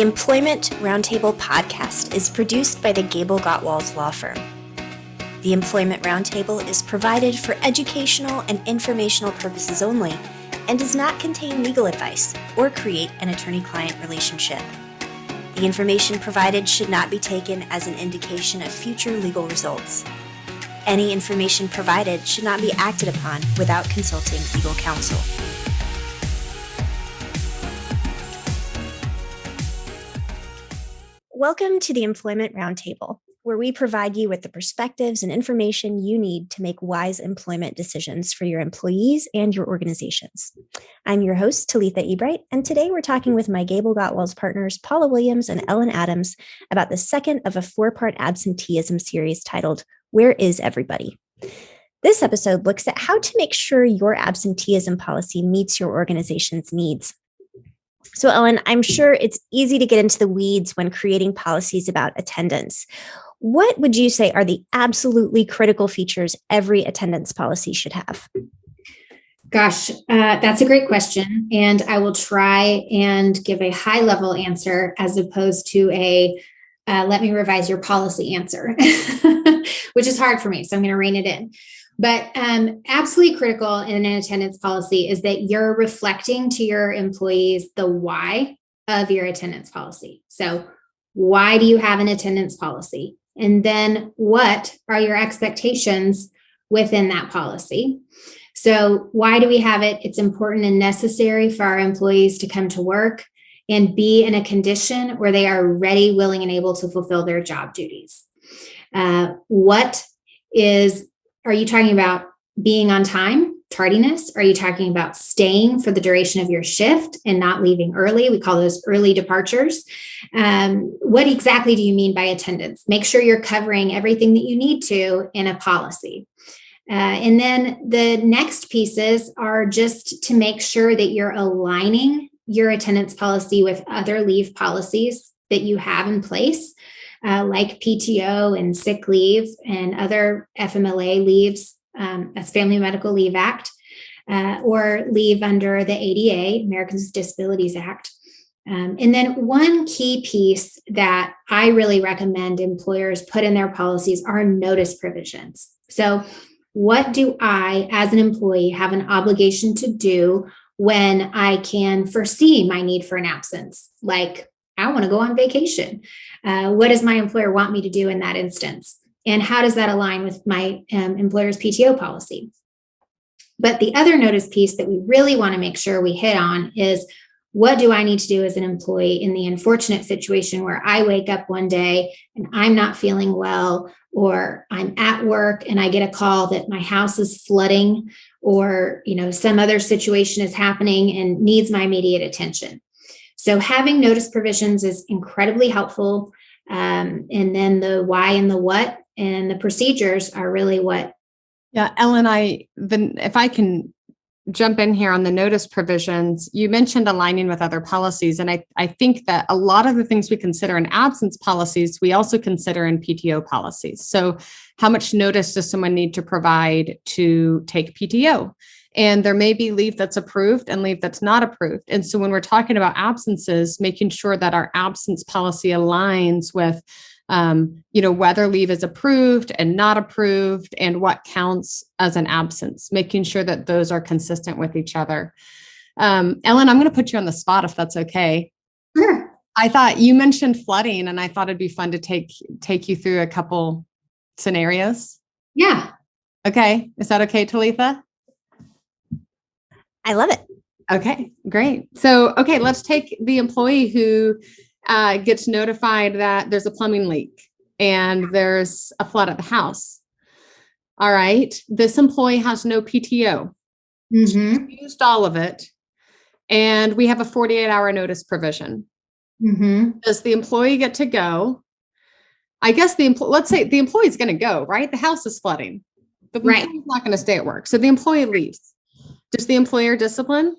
Employment Roundtable podcast is produced by the Gable Gottwalls Law Firm. The Employment Roundtable is provided for educational and informational purposes only and does not contain legal advice or create an attorney-client relationship. The information provided should not be taken as an indication of future legal results. Any information provided should not be acted upon without consulting legal counsel. Welcome to the Employment Roundtable, where we provide you with the perspectives and information you need to make wise employment decisions for your employees and your organizations. I'm your host, Talitha Ebright, and today we're talking with my Gable Gottwalls partners, Paula Williams and Ellen Adams, about the second of a four-part absenteeism series titled, Where is Everybody? This episode looks at how to make sure your absenteeism policy meets your organization's needs. So, Ellen, I'm sure it's easy to get into the weeds when creating policies about attendance. What would you say are the absolutely critical features every attendance policy should have? Gosh, that's a great question. And I will try and give a high-level answer as opposed to a let me revise your policy answer, which is hard for me. So I'm going to rein it in. But absolutely critical in an attendance policy is that you're reflecting to your employees the why of your attendance policy. So why do you have an attendance policy? And then what are your expectations within that policy? So why do we have it? It's important and necessary for our employees to come to work and be in a condition where they are ready, willing, and able to fulfill their job duties. Are you talking about being on time, tardiness? Are you talking about staying for the duration of your shift and not leaving early? We call those early departures. What exactly do you mean by attendance? Make sure you're covering everything that you need to in a policy. And then the next pieces are just to make sure that you're aligning your attendance policy with other leave policies that you have in place. Like PTO and sick leave and other FMLA leaves, that's Family Medical Leave Act, or leave under the ADA, Americans with Disabilities Act. And then one key piece that I really recommend employers put in their policies are notice provisions. So what do I, as an employee, have an obligation to do when I can foresee my need for an absence? Like, I want to go on vacation. What does my employer want me to do in that instance? And how does that align with my employer's PTO policy? But the other notice piece that we really want to make sure we hit on is, what do I need to do as an employee in the unfortunate situation where I wake up one day and I'm not feeling well, or I'm at work and I get a call that my house is flooding, or some other situation is happening and needs my immediate attention. So having notice provisions is incredibly helpful. And then the why and the what and the procedures are really what. Yeah, Ellen, if I can jump in here on the notice provisions, you mentioned aligning with other policies. And I think that a lot of the things we consider in absence policies, we also consider in PTO policies. So how much notice does someone need to provide to take PTO? And there may be leave that's approved and leave that's not approved. And so when we're talking about absences, making sure that our absence policy aligns with, whether leave is approved and not approved and what counts as an absence, making sure that those are consistent with each other. Ellen, I'm going to put you on the spot if that's okay. Sure. I thought you mentioned flooding, and I thought it'd be fun to take you through a couple scenarios. Yeah. Okay. Is that okay, Talitha? I love it. Okay, great. So, let's take the employee who gets notified that there's a plumbing leak and there's a flood at the house. All right. This employee has no PTO. Mm-hmm. Used all of it. And we have a 48-hour notice provision. Mm-hmm. Does the employee get to go? I guess let's say the employee's going to go, right? The house is flooding. The employee's not going to stay at work. So the employee leaves. Does the employer discipline?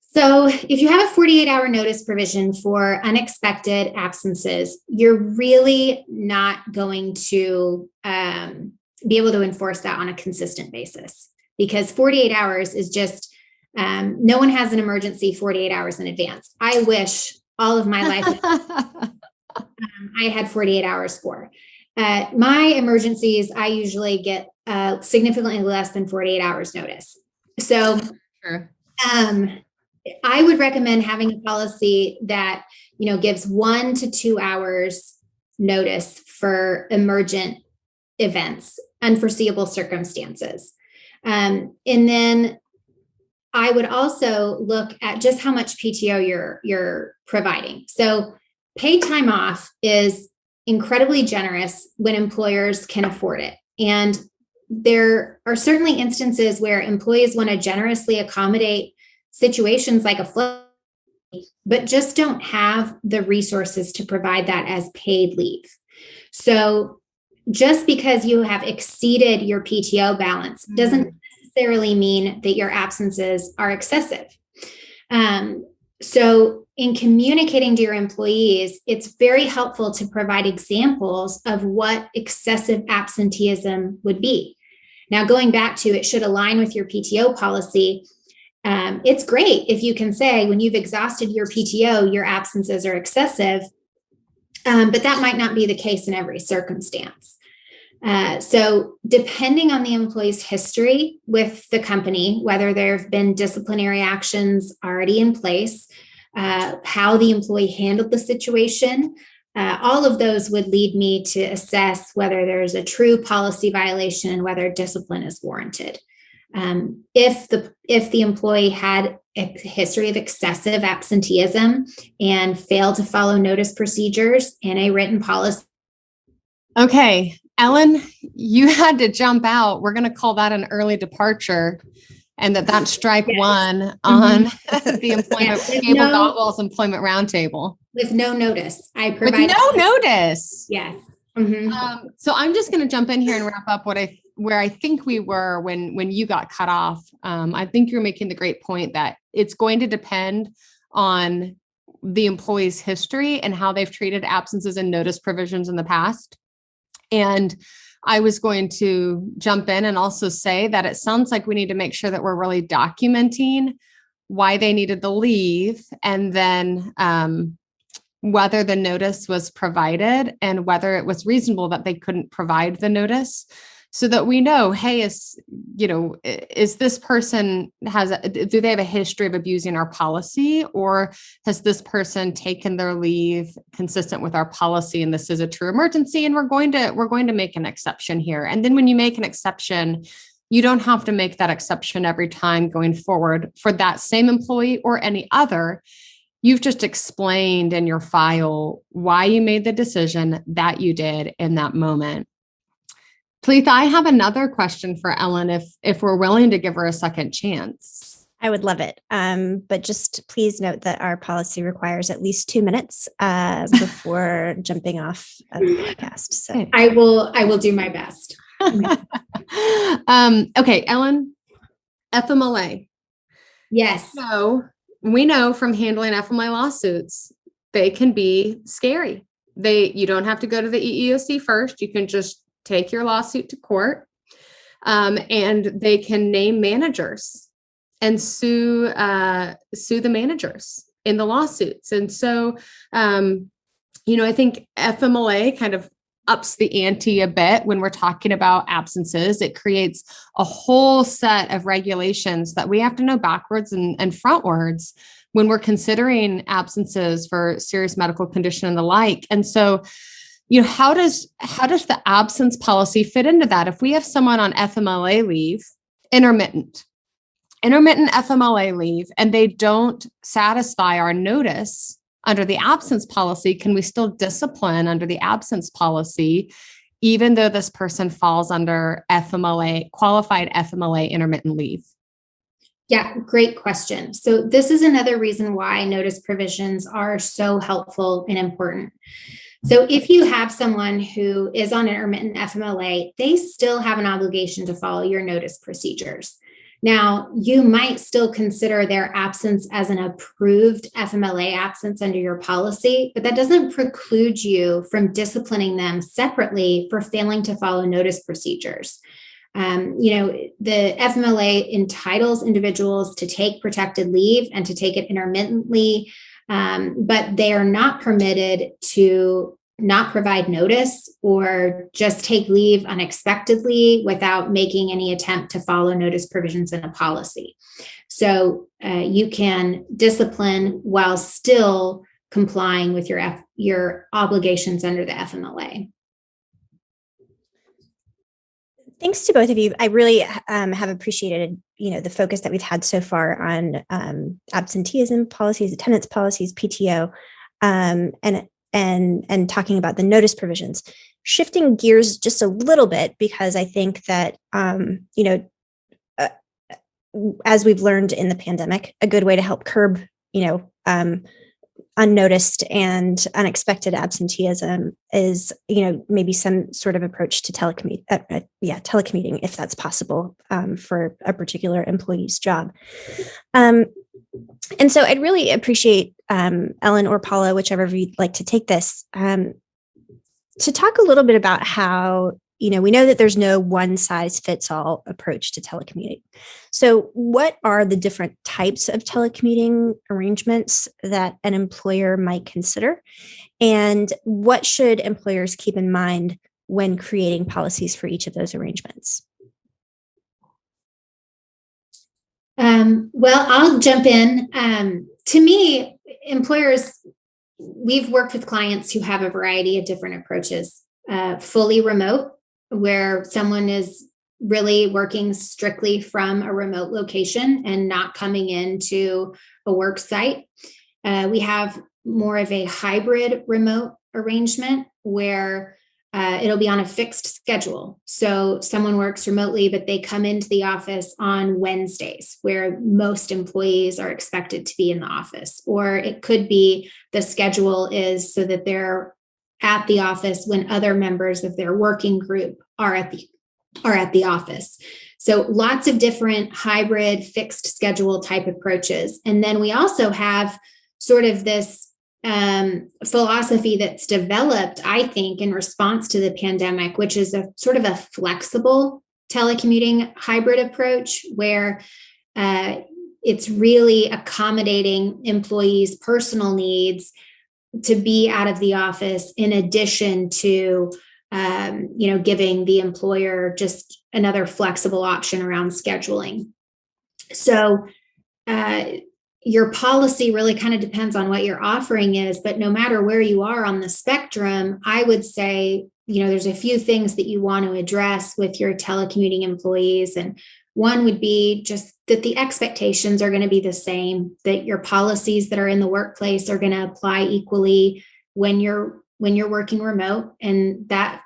So if you have a 48-hour notice provision for unexpected absences, you're really not going to be able to enforce that on a consistent basis, because 48 hours is just, no one has an emergency 48 hours in advance. I wish all of my life. I had 48 hours for. My emergencies, I usually get significantly less than 48 hours notice. So Sure. I would recommend having a policy that, gives 1 to 2 hours notice for emergent events, unforeseeable circumstances. And then I would also look at just how much PTO you're providing. So paid time off is incredibly generous when employers can afford it. And there are certainly instances where employees want to generously accommodate situations like a flood, but just don't have the resources to provide that as paid leave. So just because you have exceeded your PTO balance doesn't necessarily mean that your absences are excessive. So in communicating to your employees, it's very helpful to provide examples of what excessive absenteeism would be. Now, going back to it should align with your PTO policy, it's great if you can say when you've exhausted your PTO, your absences are excessive, but that might not be the case in every circumstance. So depending on the employee's history with the company, whether there have been disciplinary actions already in place, how the employee handled the situation, all of those would lead me to assess whether there's a true policy violation and whether discipline is warranted. If the employee had a history of excessive absenteeism and failed to follow notice procedures and a written policy. Okay, Ellen, you had to jump out. We're going to call that an early departure, and that's strike one on the employment Gable-Galtwell's employment roundtable. With no notice. With no notice. Yes. So I'm just going to jump in here and wrap up where I think we were when you got cut off. I think you're making the great point that it's going to depend on the employee's history and how they've treated absences and notice provisions in the past. And I was going to jump in and also say that it sounds like we need to make sure that we're really documenting why they needed the leave, and then whether the notice was provided and whether it was reasonable that they couldn't provide the notice, so that we know, hey, is this person do they have a history of abusing our policy, or has this person taken their leave consistent with our policy and this is a true emergency and we're going to make an exception here. And then when you make an exception, you don't have to make that exception every time going forward for that same employee or any other. You've just explained in your file why you made the decision that you did in that moment. Talitha, I have another question for Ellen if we're willing to give her a second chance. I would love it. But just please note that our policy requires at least 2 minutes before jumping off of the podcast. So I will do my best. Okay, Ellen, FMLA. Yes. So we know from handling FMLA lawsuits, they can be scary. You don't have to go to the EEOC first. You can just take your lawsuit to court, and they can name managers and sue the managers in the lawsuits. And so, I think FMLA kind of ups the ante a bit when we're talking about absences. It creates a whole set of regulations that we have to know backwards and frontwards when we're considering absences for serious medical condition and the like. And so, how does the absence policy fit into that? If we have someone on FMLA leave, intermittent FMLA leave, and they don't satisfy our notice under the absence policy, can we still discipline under the absence policy, even though this person falls under FMLA, qualified FMLA intermittent leave? Yeah, great question. So this is another reason why notice provisions are so helpful and important. So if you have someone who is on intermittent FMLA, they still have an obligation to follow your notice procedures. Now, you might still consider their absence as an approved FMLA absence under your policy, but that doesn't preclude you from disciplining them separately for failing to follow notice procedures. The FMLA entitles individuals to take protected leave and to take it intermittently but they are not permitted to not provide notice or just take leave unexpectedly without making any attempt to follow notice provisions in a policy. So you can discipline while still complying with your obligations under the FMLA. Thanks to both of you. I really have appreciated, the focus that we've had so far on absenteeism policies, attendance policies, PTO, and talking about the notice provisions. Shifting gears just a little bit, because I think that as we've learned in the pandemic, a good way to help curb unnoticed and unexpected absenteeism is, maybe some sort of approach to telecommuting, if that's possible, for a particular employee's job. And so I'd really appreciate Ellen or Paula, whichever of you'd like to take this, to talk a little bit about how, we know that there's no one size fits all approach to telecommuting. So what are the different types of telecommuting arrangements that an employer might consider? And what should employers keep in mind when creating policies for each of those arrangements? Well, I'll jump in. To me, employers, we've worked with clients who have a variety of different approaches. Fully remote, where someone is really working strictly from a remote location and not coming into a work site. We have more of a hybrid remote arrangement where it'll be on a fixed schedule. So someone works remotely, but they come into the office on Wednesdays, where most employees are expected to be in the office. Or it could be the schedule is so that they're at the office when other members of their working group are at the office. So lots of different hybrid fixed schedule type approaches. And then we also have sort of this philosophy that's developed, I think, in response to the pandemic, which is a sort of a flexible telecommuting hybrid approach where it's really accommodating employees' personal needs to be out of the office, in addition to, giving the employer just another flexible option around scheduling. So your policy really kind of depends on what your offering is, but no matter where you are on the spectrum, I would say, there's a few things that you want to address with your telecommuting employees. And one would be just that the expectations are going to be the same, that your policies that are in the workplace are going to apply equally when you're working remote. And that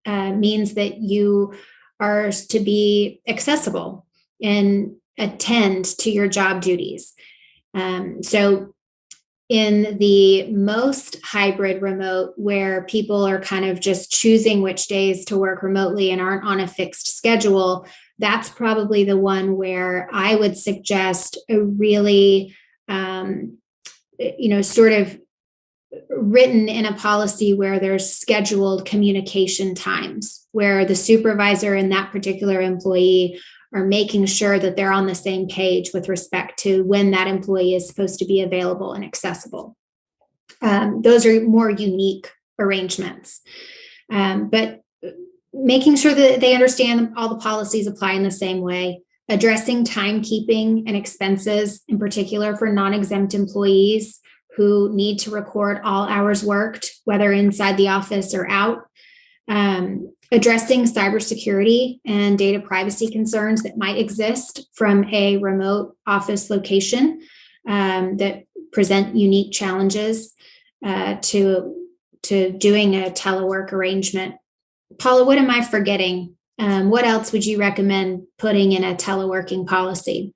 means that you are to be accessible and attend to your job duties. So in the most hybrid remote, where people are kind of just choosing which days to work remotely and aren't on a fixed schedule, that's probably the one where I would suggest a really, sort of written in a policy where there's scheduled communication times, where the supervisor and that particular employee are making sure that they're on the same page with respect to when that employee is supposed to be available and accessible. Those are more unique arrangements. But making sure that they understand all the policies apply in the same way, addressing timekeeping and expenses, in particular for non-exempt employees who need to record all hours worked, whether inside the office or out, addressing cybersecurity and data privacy concerns that might exist from a remote office location that present unique challenges to doing a telework arrangement. Paula, what am I forgetting? What else would you recommend putting in a teleworking policy?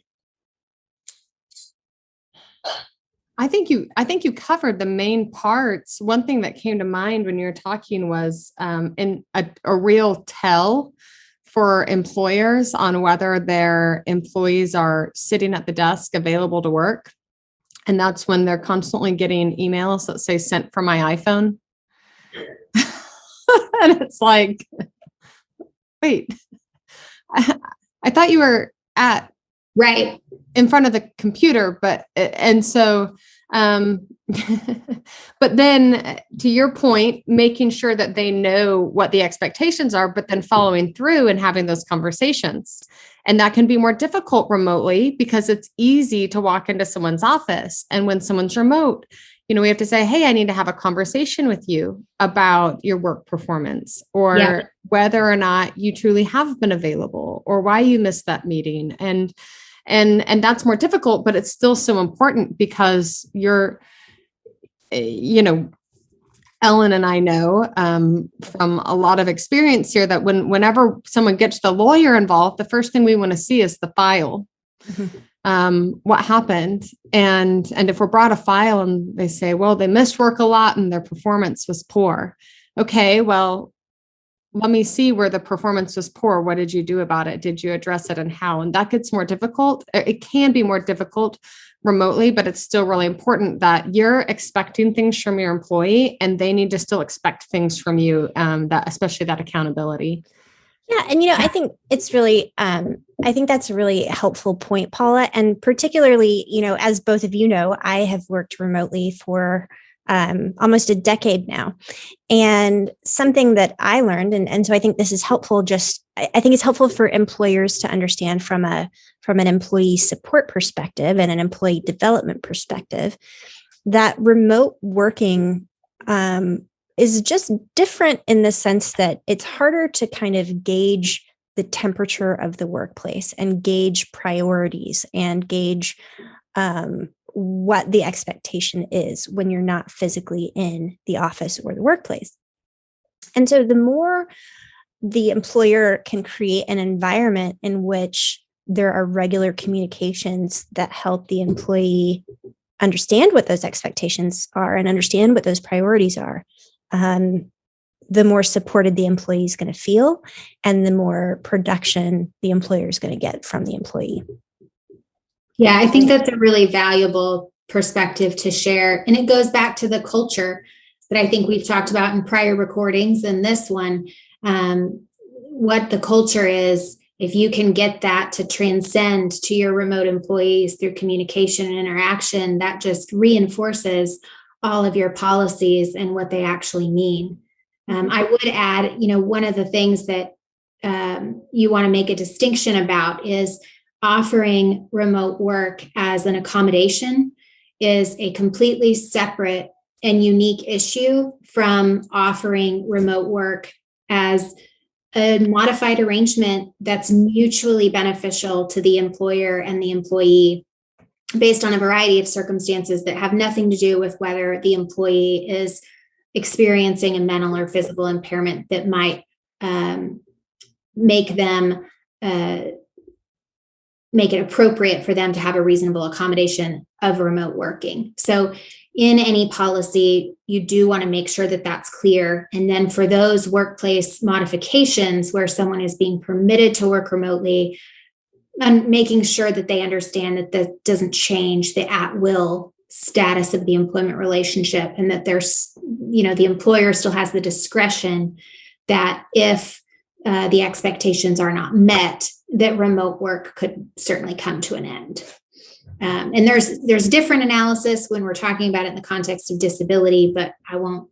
I think you covered the main parts. One thing that came to mind when you were talking was in a real tell for employers on whether their employees are sitting at the desk available to work. And that's when they're constantly getting emails that say sent from my iPhone. And it's like, wait, I thought you were right in front of the computer, and so But then to your point, making sure that they know what the expectations are, but then following through and having those conversations. And that can be more difficult remotely because it's easy to walk into someone's office. And when someone's remote, we have to say, hey, I need to have a conversation with you about your work performance or whether or not you truly have been available or why you missed that meeting. And that's more difficult, but it's still so important because Ellen and I know from a lot of experience here that whenever someone gets the lawyer involved, the first thing we want to see is the file. What happened? And if we're brought a file and they say, well, they missed work a lot and their performance was poor. Okay, well, let me see where the performance was poor. What did you do about it? Did you address it and how? And that gets more difficult. It can be more difficult remotely, but it's still really important that you're expecting things from your employee and they need to still expect things from you, especially that accountability. Yeah. And, I think it's really, I think that's a really helpful point, Paula. And particularly, as both of you know, I have worked remotely for almost a decade now. And something that I learned, and so I think this is helpful, I think it's helpful for employers to understand from an employee support perspective and an employee development perspective, that remote working is just different in the sense that it's harder to kind of gauge the temperature of the workplace and gauge priorities and gauge what the expectation is when you're not physically in the office or the workplace. And so the more the employer can create an environment in which there are regular communications that help the employee understand what those expectations are and understand what those priorities are, the more supported the employee is going to feel and the more production the employer is going to get from the employee. Yeah, I think that's a really valuable perspective to share. And it goes back to the culture that I think we've talked about in prior recordings and this one, what the culture is. If you can get that to transcend to your remote employees through communication and interaction, that just reinforces all of your policies and what they actually mean. I would add, one of the things that you want to make a distinction about is offering remote work as an accommodation is a completely separate and unique issue from offering remote work as a modified arrangement that's mutually beneficial to the employer and the employee based on a variety of circumstances that have nothing to do with whether the employee is experiencing a mental or physical impairment that might make it appropriate for them to have a reasonable accommodation of remote working. So in any policy, you do want to make sure that that's clear. And then for those workplace modifications where someone is being permitted to work remotely, and making sure that they understand that that doesn't change the at-will status of the employment relationship and that there's, the employer still has the discretion that if the expectations are not met, that remote work could certainly come to an end. And there's different analysis when we're talking about it in the context of disability, but I won't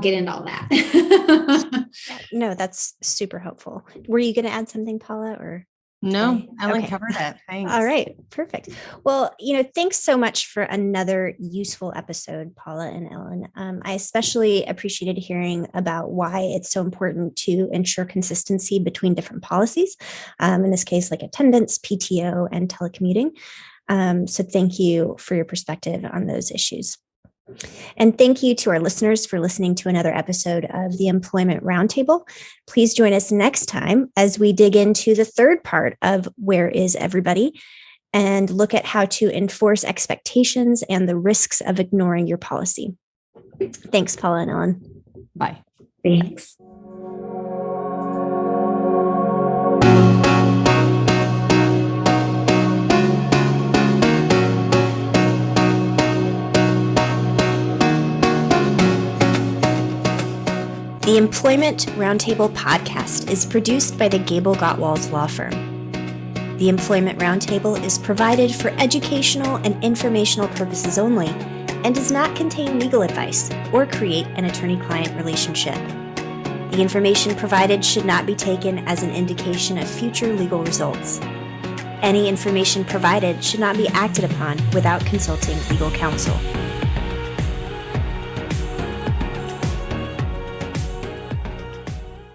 get into all that. No, that's super helpful. Were you going to add something, Paula, or? No, Ellen covered it. Thanks. All right. Perfect. Well, thanks so much for another useful episode, Paula and Ellen. I especially appreciated hearing about why it's so important to ensure consistency between different policies. In this case, like attendance, PTO, and telecommuting. So thank you for your perspective on those issues. And thank you to our listeners for listening to another episode of the Employment Roundtable. Please join us next time as we dig into the third part of Where is Everybody and look at how to enforce expectations and the risks of ignoring your policy. Thanks, Paula and Ellen. Bye. Thanks. The Employment Roundtable podcast is produced by the Gable Gottwalds Law Firm. The Employment Roundtable is provided for educational and informational purposes only and does not contain legal advice or create an attorney-client relationship. The information provided should not be taken as an indication of future legal results. Any information provided should not be acted upon without consulting legal counsel.